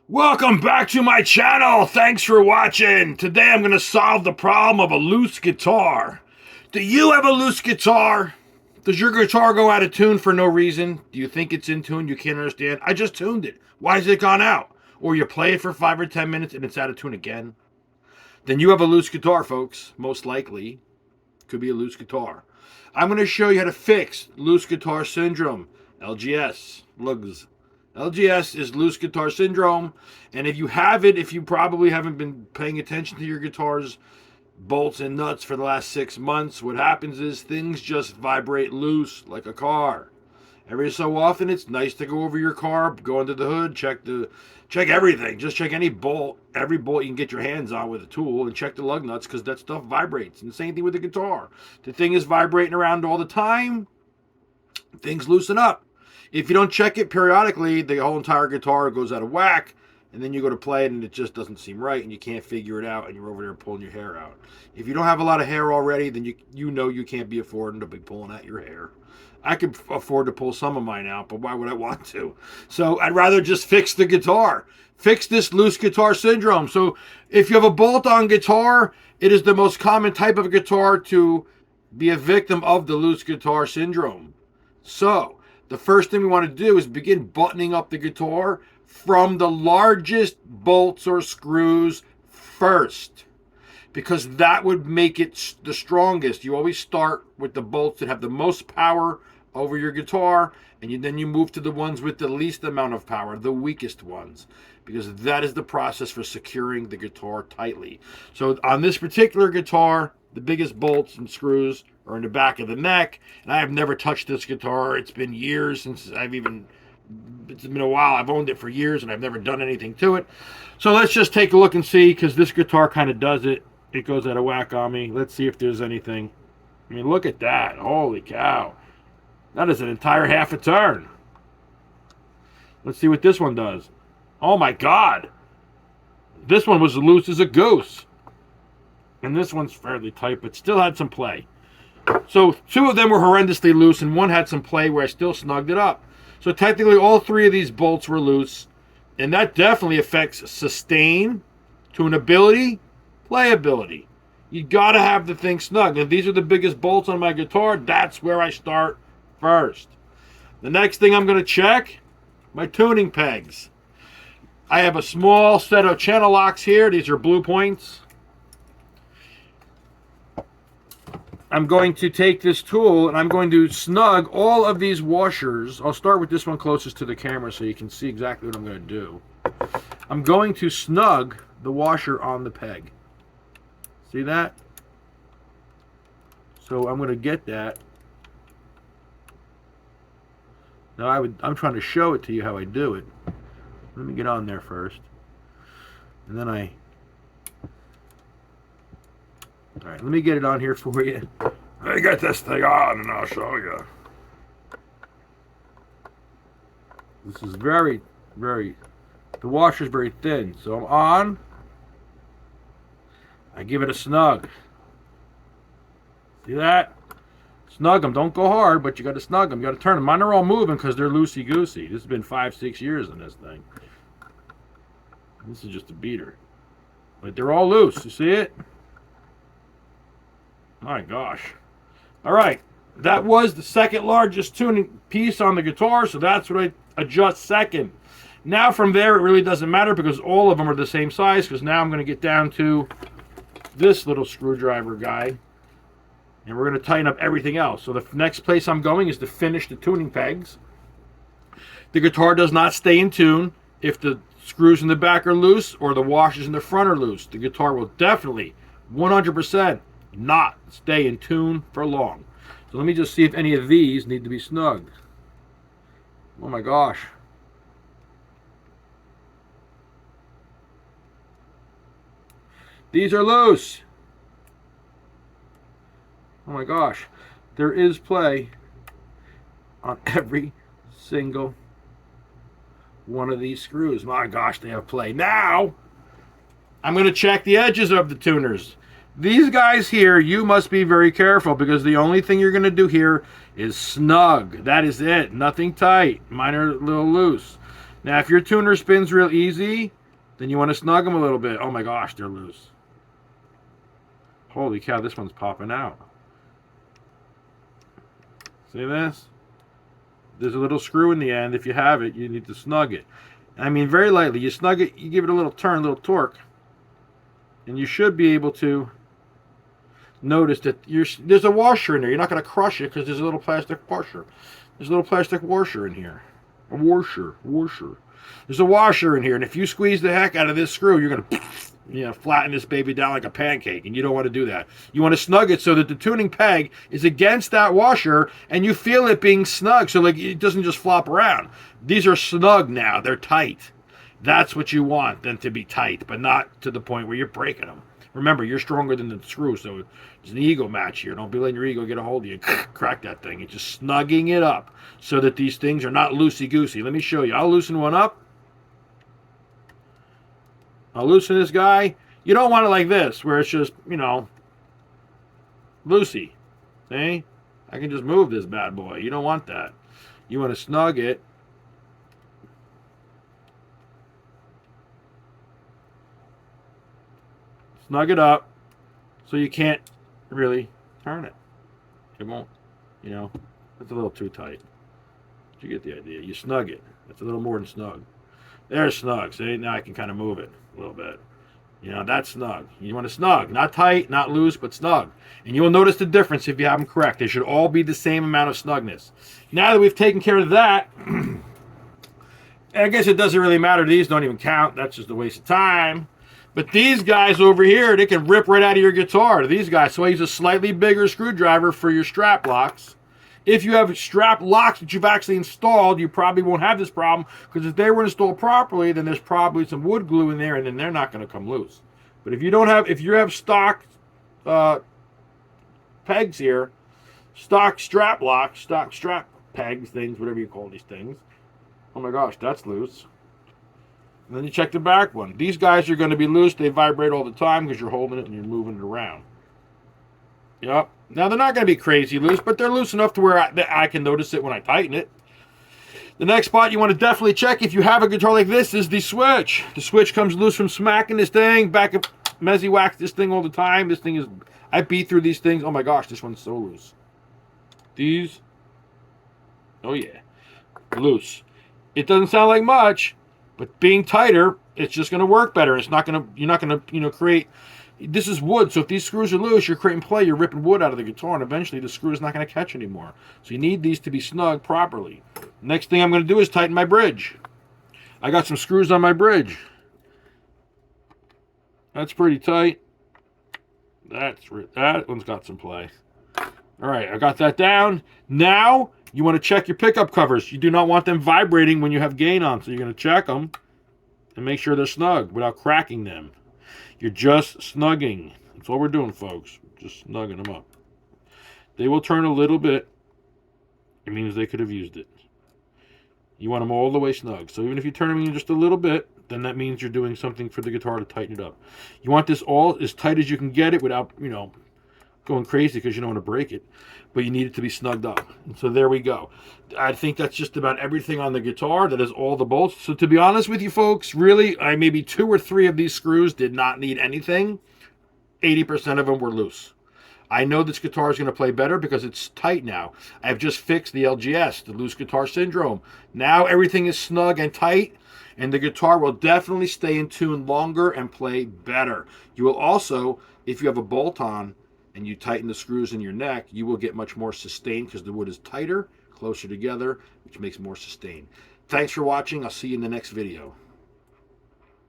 Welcome back to my channel. Thanks for watching. Today I'm going to solve the problem of a loose guitar. Do you have a loose guitar? Does your guitar go out of tune for no reason? Do you think it's in tune? You can't understand? I just tuned it. Why has it gone out? Or you play it for 5 or 10 minutes and it's out of tune again? Then you have a loose guitar, folks. Most likely. Could be a loose guitar. I'm going to show you how to fix loose guitar syndrome. LGS. LUGS. LGS is loose guitar syndrome, and if you have it, if you probably haven't been paying attention to your guitar's bolts and nuts for the last 6 months, what happens is things just vibrate loose like a car. Every so often, it's nice to go over your car, go under the hood, check everything. Just check any bolt, every bolt you can get your hands on with a tool, and check the lug nuts because that stuff vibrates. And the same thing with the guitar. The thing is vibrating around all the time. Things loosen up. If you don't check it periodically, the whole entire guitar goes out of whack, and then you go to play it and it just doesn't seem right, and you can't figure it out, and you're over there pulling your hair out. If you don't have a lot of hair already, then you know you can't be affording to be pulling out your hair. I could afford to pull some of mine out, but why would I want to? So I'd rather just fix the guitar. Fix this loose guitar syndrome. So if you have a bolt-on guitar, it is the most common type of guitar to be a victim of the loose guitar syndrome. So the first thing we want to do is begin buttoning up the guitar from the largest bolts or screws first, because that would make it the strongest. You always start with the bolts that have the most power over your guitar, and then you move to the ones with the least amount of power, the weakest ones, because that is the process for securing the guitar tightly. So on this particular guitar, the biggest bolts and screws are in the back of the neck, and I have never touched this guitar. It's been years since it's been a while. I've owned it for years, and I've never done anything to it. So let's just take a look and see, because this guitar kind of does it. It goes out of whack on me. Let's see if there's anything. I mean, look at that. Holy cow. That is an entire half a turn. Let's see what this one does. Oh my God. This one was loose as a goose. And this one's fairly tight, but still had some play. So 2 of them were horrendously loose, and 1 had some play where I still snugged it up. So technically all 3 of these bolts were loose, and that definitely affects sustain, tunability, playability. You gotta have the thing snug. If these are the biggest bolts on my guitar, that's where I start first. The next thing I'm gonna check, my tuning pegs. I have a small set of channel locks here. These are blue points. I'm going to take this tool and I'm going to snug all of these washers. I'll start with this one closest to the camera so you can see exactly what I'm going to do. I'm going to snug the washer on the peg. See that? So I'm going to get that. Now I'm trying to show it to you how I do it. Let me get on there first. And then Alright, let me get it on here for you. Let me get this thing on and I'll show you. This is the washer's very thin. So I'm on. I give it a snug. See that? Snug them. Don't go hard, but you got to snug them. You got to turn them. Mine are all moving because they're loosey-goosey. This has been 5-6 years in this thing. This is just a beater. But they're all loose. You see it? My gosh. Alright, that was the second largest tuning piece on the guitar, so that's what I adjust second. Now from there, it really doesn't matter because all of them are the same size, because now I'm going to get down to this little screwdriver guy, and we're going to tighten up everything else. So the next place I'm going is to finish the tuning pegs. The guitar does not stay in tune if the screws in the back are loose or the washers in the front are loose. The guitar will definitely, 100%, not stay in tune for long. So let me just see if any of these need to be snugged. Oh my gosh. These are loose. Oh my gosh. There is play on every single one of these screws. My gosh, they have play. Now, I'm going to check the edges of the tuners. These guys here, you must be very careful because the only thing you're going to do here is snug. That is it. Nothing tight. Mine are a little loose. Now, if your tuner spins real easy, then you want to snug them a little bit. Oh my gosh, they're loose. Holy cow, this one's popping out. See this? There's a little screw in the end. If you have it, you need to snug it. I mean, very lightly. You snug it, you give it a little turn, a little torque, and you should be able to notice that there's a washer in there. You're not going to crush it because there's a little plastic washer. There's a little plastic washer in here. A washer. There's a washer in here, and if you squeeze the heck out of this screw, you're going to flatten this baby down like a pancake, and you don't want to do that. You want to snug it so that the tuning peg is against that washer, and you feel it being snug, so like it doesn't just flop around. These are snug now. They're tight. That's what you want, them to be tight, but not to the point where you're breaking them. Remember, you're stronger than the screw, so it's an ego match here. Don't be letting your ego get a hold of you and crack that thing. It's just snugging it up so that these things are not loosey-goosey. Let me show you. I'll loosen one up. I'll loosen this guy. You don't want it like this, where it's just, loosey. See? I can just move this bad boy. You don't want that. You want to snug it. Snug it up so you can't really turn it. It won't, it's a little too tight. But you get the idea. You snug it. It's a little more than snug. There's snug. See, now I can kind of move it a little bit. That's snug. You want to snug. Not tight, not loose, but snug. And you'll notice the difference if you have them correct. They should all be the same amount of snugness. Now that we've taken care of that, I guess it doesn't really matter. These don't even count. That's just a waste of time. But these guys over here, they can rip right out of your guitar. These guys, so I use a slightly bigger screwdriver for your strap locks. If you have strap locks that you've actually installed, you probably won't have this problem, because if they were installed properly, then there's probably some wood glue in there, and then they're not going to come loose. But if you have stock pegs here, stock strap locks, stock strap pegs, things, whatever you call these things. Oh my gosh, that's loose. And then you check the back one. These guys are going to be loose. They vibrate all the time because you're holding it and you're moving it around. Yep. Now, they're not going to be crazy loose, but they're loose enough to where I can notice it when I tighten it. The next spot you want to definitely check if you have a guitar like this is the switch. The switch comes loose from smacking this thing. Back up, Mezzy wax this thing all the time. This thing is, I beat through these things. Oh my gosh, this one's so loose. These, oh yeah, loose. It doesn't sound like much, but being tighter, it's just going to work better. It's not going to, you're not going to, create, this is wood, so if these screws are loose, you're creating play, you're ripping wood out of the guitar, and eventually the screw is not going to catch anymore. So you need these to be snug properly. Next thing I'm going to do is tighten my bridge. I got some screws on my bridge. That's pretty tight. That one's got some play. All right, I got that down. Now, you want to check your pickup covers. You do not want them vibrating when you have gain on, so you're going to check them and make sure they're snug without cracking them. You're just snugging. That's all we're doing, folks. Just snugging them up. They will turn a little bit. It means they could have used it. You want them all the way snug. So even if you turn them in just a little bit, then that means you're doing something for the guitar to tighten it up. You want this all as tight as you can get it without, going crazy because you don't want to break it. But you need it to be snugged up. And so there we go. I think that's just about everything on the guitar. That is all the bolts. So to be honest with you folks, really, maybe 2 or 3 of these screws did not need anything. 80% of them were loose. I know this guitar is going to play better because it's tight now. I've just fixed the LGS, the loose guitar syndrome. Now everything is snug and tight, and the guitar will definitely stay in tune longer and play better. You will also, if you have a bolt on and you tighten the screws in your neck, you will get much more sustain because the wood is tighter, closer together, which makes more sustain. Thanks for watching. I'll see you in the next video.